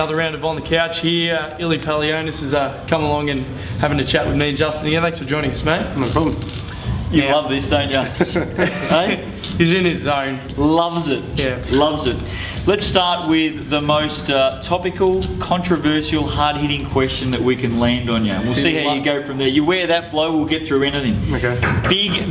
another round of On the Couch here. Elias Palioyiannis has come along and having a chat with me and Justin again. Thanks for joining us, mate. No problem. You love this, don't you? Hey? He's in his zone. Loves it. Yeah. Loves it. Let's start with the most topical, controversial, hard-hitting question that we can land on you. We'll see how you go from there. You wear that blow, we'll get through anything. Okay.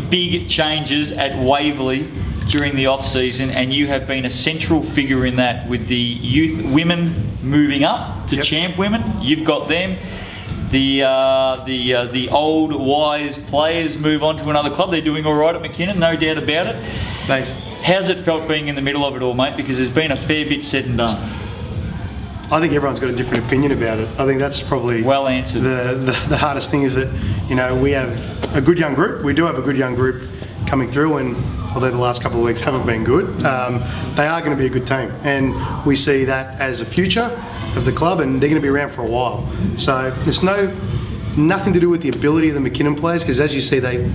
Big changes at Waverley during the off-season, and you have been a central figure in that with the youth women moving up to champ women. You've got them. The old wise players move on to another club. They're doing all right at McKinnon, no doubt about it. Thanks. How's it felt being in the middle of it all, mate? Because there's been a fair bit said and done. I think everyone's got a different opinion about it. I think that's probably well answered. The hardest thing is that, you know, we have a good young group. We do have a good young group coming through, and although the last couple of weeks haven't been good, they are going to be a good team, and we see that as a future of the club, and they're going to be around for a while. So there's nothing to do with the ability of the McKinnon players, because as you see, they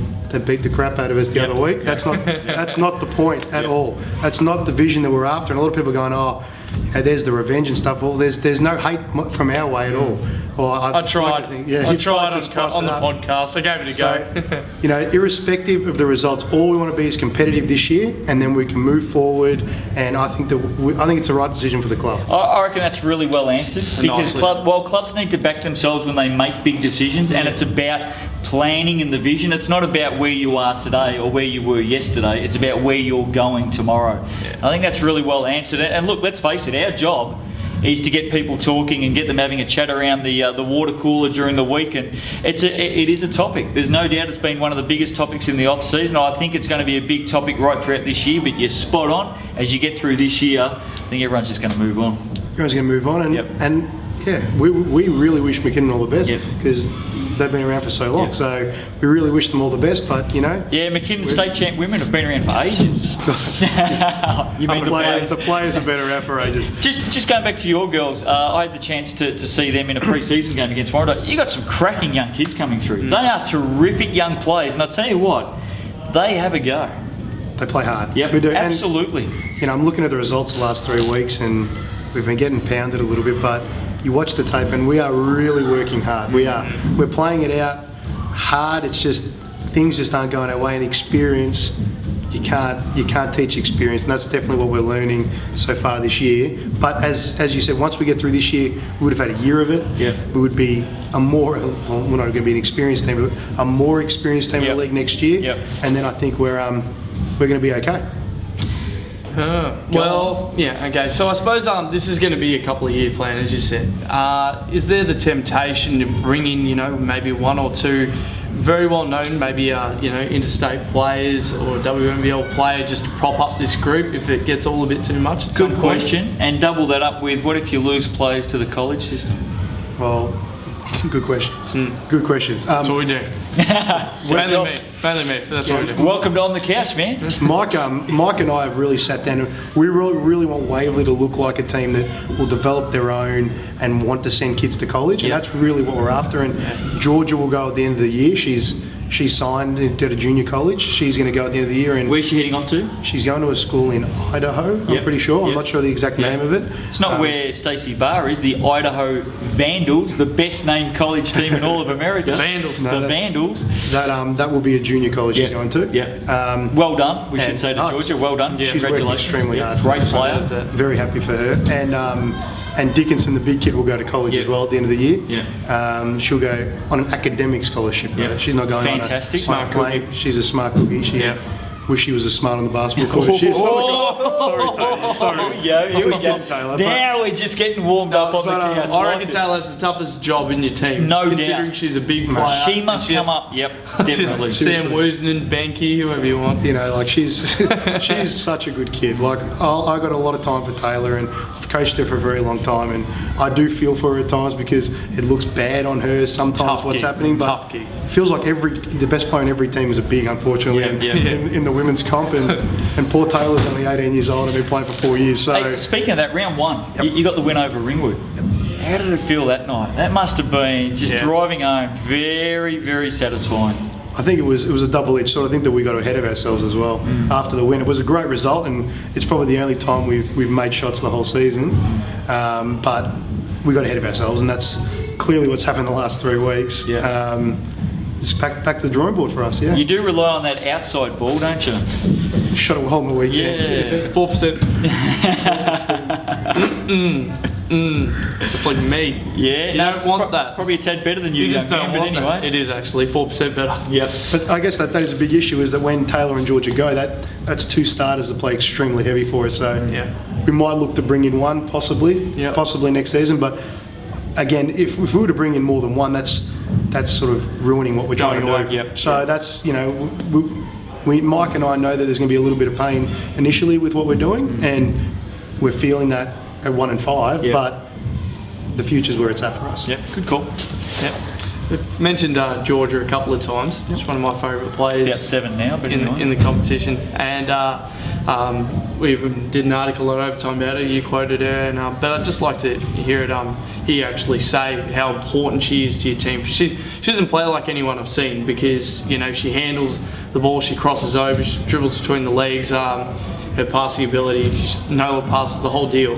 beat the crap out of us the other week. That's not the point at all. That's not the vision that we're after. And a lot of people are going, oh, you know, there's the revenge and stuff. Well, there's no hate from our way at all. I tried. I tried on the podcast. I gave it a go. You know, irrespective of the results, all we want to be is competitive this year, and then we can move forward. And I think it's the right decision for the club. I reckon that's really well answered, because clubs need to back themselves when they make big decisions, and it's about planning and the vision. It's not about where you are today or where you were yesterday. It's about where you're going tomorrow. I think that's really well answered. And look, let's face it, our job is to get people talking and get them having a chat around the water cooler during the week, and it is a topic. There's no doubt it's been one of the biggest topics in the off season. I think it's going to be a big topic right throughout this year, but you're spot on. As you get through this year, I think everyone's just going to move on. Everyone's going to move on, and yeah, we really wish McKinnon all the best, because they've been around for so long. So we really wish them all the best, but you know. Yeah, McKinnon state champ women have been around for ages. You mean the players have been around for ages. Just going back to your girls, I had the chance to see them in a pre-season game against Warringah. You got some cracking young kids coming through. They are terrific young players, and I tell you what, they have a go. They play hard. Yep, we do. Absolutely. And, you know, I'm looking at the results the last 3 weeks, and we've been getting pounded a little bit, but you watch the tape and we are really working hard. We're playing it out hard. It's just things just aren't going our way, and experience, you can't teach experience, and that's definitely what we're learning so far this year. But as you said, once we get through this year, we would have had a year of it. We would be we're not going to be an experienced team, but a more experienced team in the league next year. And then I think we're going to be okay. Okay. So I suppose this is going to be a couple of year plan, as you said. Is there the temptation to bring in, you know, maybe one or two very well known, maybe you know, interstate players or WNBL player, just to prop up this group if it gets all a bit too much? Good question. And double that up with, what if you lose players to the college system? Well, good questions. Good questions. That's what we do. Mainly me. That's what we do. Welcome to On the Couch, man. Mike and I have really sat down, and we really want Waverley to look like a team that will develop their own and want to send kids to college, and that's really what we're after. And Georgia will go at the end of the year. She's signed at a junior college. She's going to go at the end of the year. And where's she heading off to? She's going to a school in Idaho, I'm pretty sure. I'm not sure the exact name of it. It's not where Stacey Barr is, the Idaho Vandals, the best named college team in all of America. Vandals. Vandals. That will be a junior college she's going to. Well done, we should say to Georgia. Well done. She's worked extremely hard. Great player. Very happy for her. And Dickinson, the big kid, will go to college as well at the end of the year. She'll go on an academic scholarship. She's not going fantastic. Smart cookie. She's a smart cookie. Wish she was as smart on the basketball court. She's sorry. Here we go. Taylor, now we're just getting warmed up on the couch. I reckon Taylor's the toughest job in your team. No doubt. Considering she's a big player. She must come up. Definitely. Sam Woosnan, Banky, whoever you want. You know, like she's such a good kid. Like I got a lot of time for Taylor, and I've coached her for a very long time, and I do feel for her at times because it looks bad on her sometimes what's happening. But it feels like the best player in every team is a big, unfortunately, in the women's comp, and poor Taylor's only 18 years old and been playing for 4 years. So hey, speaking of that, round one, you got the win over Ringwood. How did it feel that night? That must have been just driving home very, very satisfying. I think it was a double-edged sword. I think that we got ahead of ourselves as well after the win. It was a great result, and it's probably the only time we've made shots the whole season. But we got ahead of ourselves, and that's clearly what's happened the last 3 weeks. Yeah. Just back to the drawing board for us, yeah. You do rely on that outside ball, don't you? Shot a well on the weekend. Yeah. 4%. It's like me. Yeah, You don't want that. Probably a tad better than you, You just young don't man, want but anyway. that. It is actually 4% better. Yep. But I guess that is a big issue, is that when Taylor and Georgia go, that's 2 starters that play extremely heavy for us. So Yeah. we might look to bring in one possibly next season. But again, if we were to bring in more than one, that's sort of ruining what we're trying to do. Yep. So that's, Mike and I know that there's going to be a little bit of pain initially with what we're doing, and we're feeling that at 1 and 5. Yep. But the future's where it's at for us. Yep, good call. Yep. We've mentioned Georgia a couple of times. She's one of my favourite players. About 7 now, but in the competition, and we even did an article on Overtime about her. You quoted her, and but I'd just like to hear it. Hear you actually say how important she is to your team. She doesn't play like anyone I've seen, because she handles the ball, she crosses over, she dribbles between the legs. Her passing ability, she's no passes, the whole deal.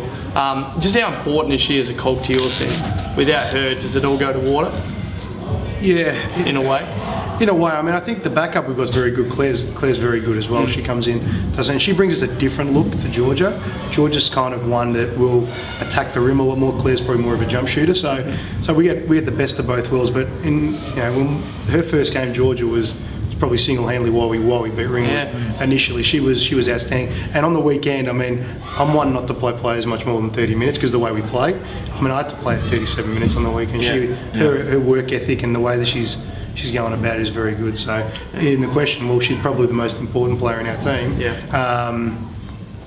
Just how important is she as a cog to your team? Without her, does it all go to water? Yeah. In a way. In a way, I mean, I think the backup we've got is very good. Claire's very good as well. She comes in, and she brings us a different look to Georgia. Georgia's kind of one that will attack the rim a lot more. Claire's probably more of a jump shooter. So we get the best of both worlds. But when her first game, Georgia was probably single-handedly why we beat Ringwood. Initially, she was outstanding. And on the weekend, I mean, I'm one not to play players much more than 30 minutes because the way we play. I mean, I had to play 37 minutes on the weekend. Her work ethic and the way that she's going about it is very good. So, in the question, well, she's probably the most important player in our team.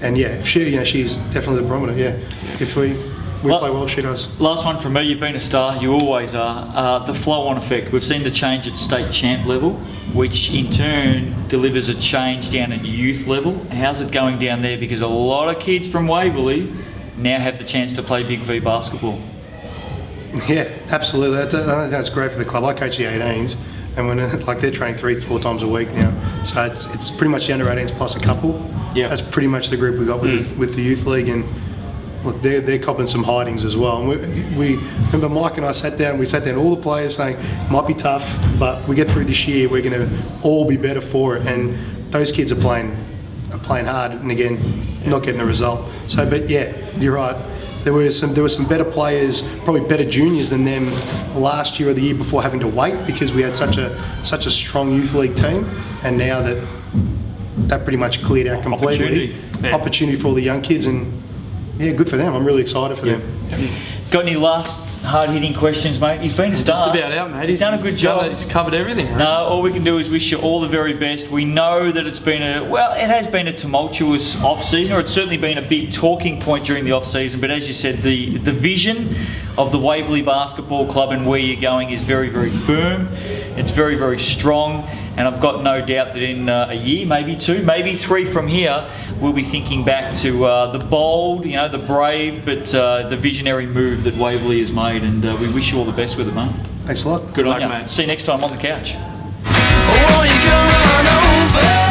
And she's definitely the barometer. Yeah, if we play well, she does. Last one from me. You've been a star. You always are. The flow-on effect. We've seen the change at state champ level, which in turn delivers a change down at youth level. How's it going down there? Because a lot of kids from Waverley now have the chance to play Big V basketball. Yeah, absolutely. I think that's great for the club. I coach the 18s, and when they're training 3 to 4 times a week now, so it's pretty much the under 18s plus a couple. Yeah, that's pretty much the group we got with the youth league, and look, they're copping some hidings as well. And we remember Mike and I sat down. We sat down all the players saying might be tough, but we get through this year, we're going to all be better for it. And those kids are playing hard, and again, not getting the result. So, but yeah, you're right. There were some better players, probably better juniors than them last year or the year before, having to wait because we had such a strong youth league team, and now that pretty much cleared out completely. Opportunity for all the young kids, and yeah, good for them. I'm really excited for them. Got any last hard-hitting questions, mate? He's been a star. Just about out, mate. He's done a good job. He's covered everything. Right? No, all we can do is wish you all the very best. We know that it has been a tumultuous off-season, or it's certainly been a big talking point during the off-season. But as you said, the vision of the Waverley Basketball Club and where you're going is very, very firm. It's very, very strong. And I've got no doubt that in a year, maybe 2, maybe 3 from here, we'll be thinking back to the bold, the brave, but the visionary move that Waverley has made. And we wish you all the best with it, mate. Thanks a lot. Good luck, mate. See you next time on the couch. Won't you come on over?